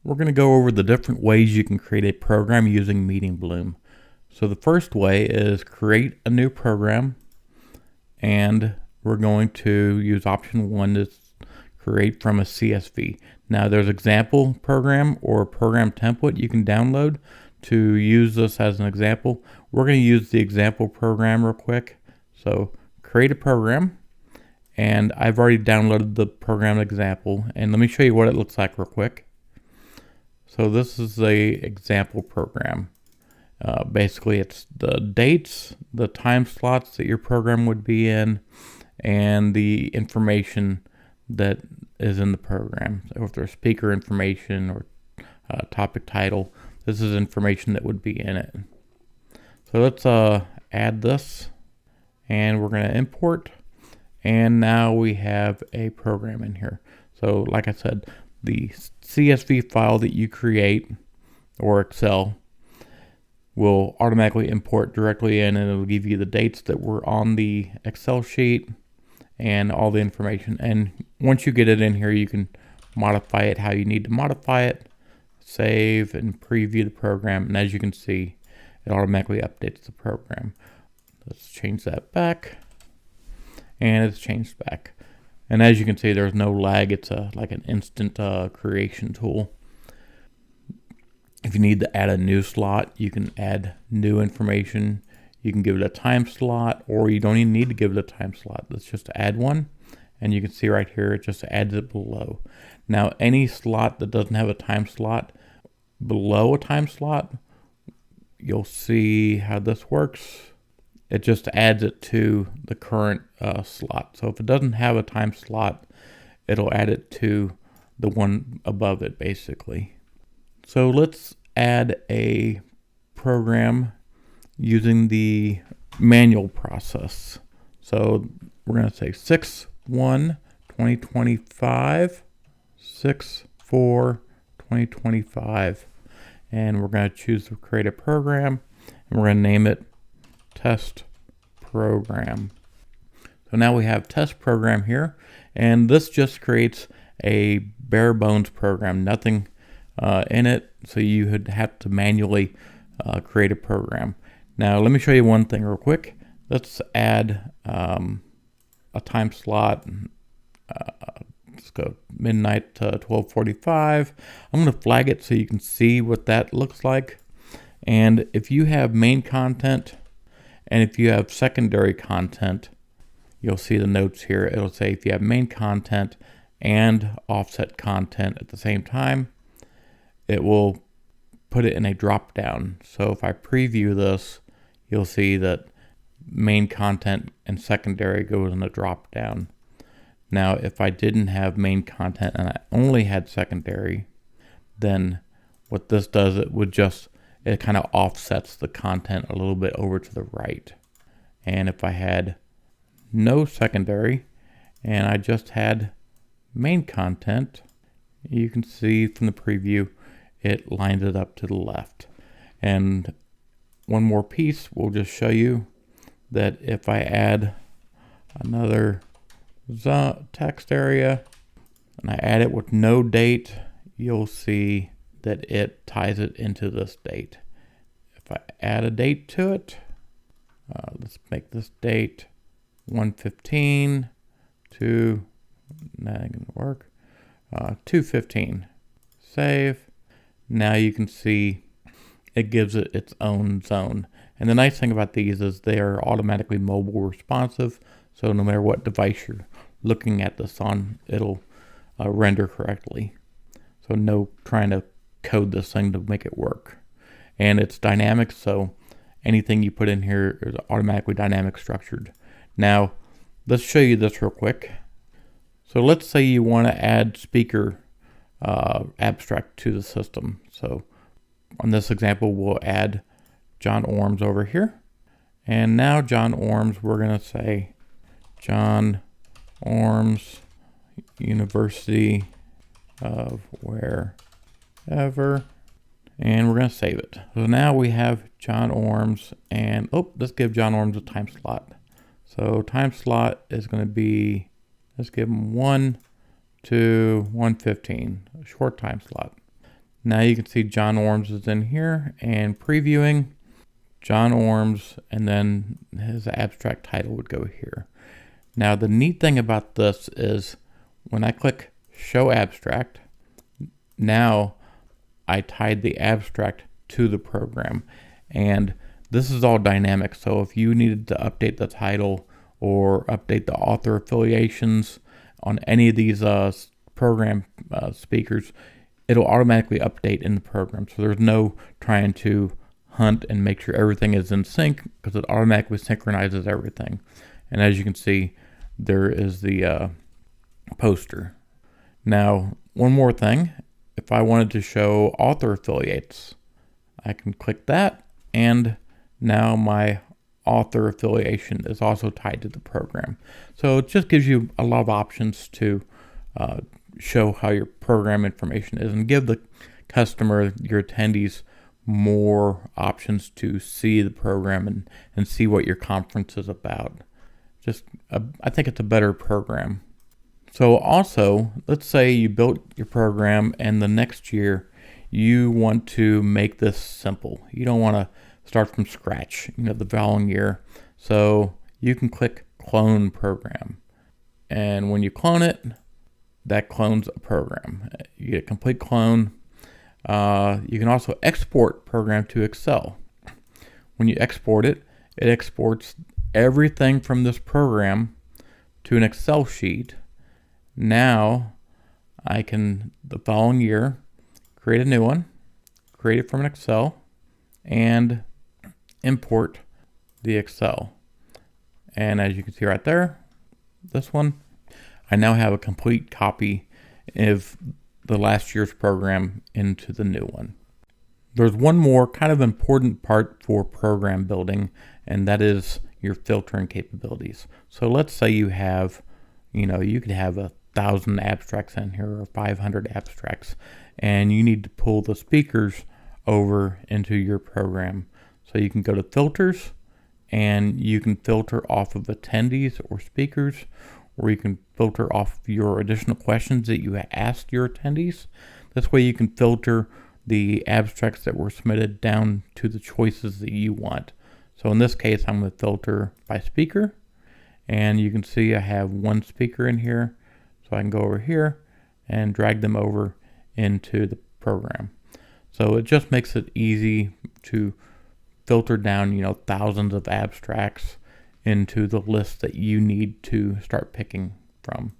We're going to go over the different ways you can create a program using Meeting Bloom. So the first way is create a new program, and we're going to use option 1 to create from a CSV. Now there's example program or program template you can download to use this as an example. We're going to use the example program real quick. So create a program, and I've already downloaded the program example, and let me show you what it looks like real quick. So this is the example program. Basically it's the dates, the time slots that your program would be in, and the information that is in the program. So if there's speaker information or topic title, this is information that would be in it. So let's add this, and we're going to import, and now we have a program in here. So like I said, the CSV file that you create, or Excel, will automatically import directly in, and it'll give you the dates that were on the Excel sheet and all the information. And once you get it in here, you can modify it how you need to modify it, save and preview the program, and as you can see, it automatically updates the program. Let's change that back, and it's changed back. And as you can see, there's no lag. It's like an instant creation tool. If you need to add a new slot, you can add new information. You can give it a time slot, or you don't even need to give it a time slot. Let's just add one, and you can see right here it just adds it below. Now any slot that doesn't have a time slot below a time slot, you'll see how this works. It just adds it to the current slot. So if it doesn't have a time slot, it'll add it to the one above it basically. So let's add a program using the manual process. So we're going to say 6/1/2025, 6/4/2025, and we're going to choose to create a program, and we're going to name it test program. So now we have test program here, and this just creates a bare bones program, nothing in it, so you would have to manually create a program. Now let me show you one thing real quick. Let's add a time slot. Let's go midnight to 12:45. I'm going to flag it so you can see what that looks like. And if you have main content and if you have secondary content, you'll see the notes here. It'll say if you have main content and offset content at the same time, it will put it in a drop down. So if I preview this, you'll see that main content and secondary goes in a drop down. Now if I didn't have main content and I only had secondary, then what this does, it kind of offsets the content a little bit over to the right. And if I had no secondary and I just had main content, you can see from the preview it lines it up to the left. And one more piece will just show you that if I add another text area and I add it with no date, you'll see that it ties it into this date. If I add a date to it, let's make this date 1/15 to, that ain't gonna work, 2/15. Save. Now you can see it gives it its own zone. And the nice thing about these is they are automatically mobile responsive. So no matter what device you're looking at this on, it'll render correctly. So no trying to code this thing to make it work. And it's dynamic, so anything you put in here is automatically dynamic structured. Now let's show you this real quick. So let's say you want to add speaker abstract to the system. So on this example, we'll add John Orms over here. And now John Orms, we're going to say John Orms, University of wherever, and we're going to save it. So now we have John Orms, and let's give John Orms a time slot. So time slot is going to be, let's give him 1 to 1:15, a short time slot. Now you can see John Orms is in here, and previewing John Orms, and then his abstract title would go here. Now the neat thing about this is when I click show abstract, now I tied the abstract to the program, and this is all dynamic. So if you needed to update the title or update the author affiliations on any of these program speakers, it'll automatically update in the program. So there's no trying to hunt and make sure everything is in sync, because it automatically synchronizes everything. And as you can see, there is the poster. Now, one more thing, if I wanted to show author affiliates, I can click that, and now my author affiliation is also tied to the program. So it just gives you a lot of options to show how your program information is, and give the customer, your attendees, more options to see the program and see what your conference is about. I think it's a better program. So also, let's say you built your program and the next year you want to make this simple. You don't want to start from scratch, the following year. So you can click clone program. And when you clone it, that clones a program. You get a complete clone. You can also export program to Excel. When you export it, it exports everything from this program to an Excel sheet. Now I can, the following year, create a new one, create it from an Excel, and import the Excel. And as you can see right there, this one, I now have a complete copy of the last year's program into the new one. There's one more kind of important part for program building, and that is your filtering capabilities. So let's say you have, you could have 1,000 abstracts in here or 500 abstracts, and you need to pull the speakers over into your program. So you can go to filters, and you can filter off of attendees or speakers, or you can filter off your additional questions that you asked your attendees. This way you can filter the abstracts that were submitted down to the choices that you want. So in this case, I'm going to filter by speaker, and you can see I have one speaker in here. So I can go over here and drag them over into the program. So it just makes it easy to filter down, thousands of abstracts into the list that you need to start picking from.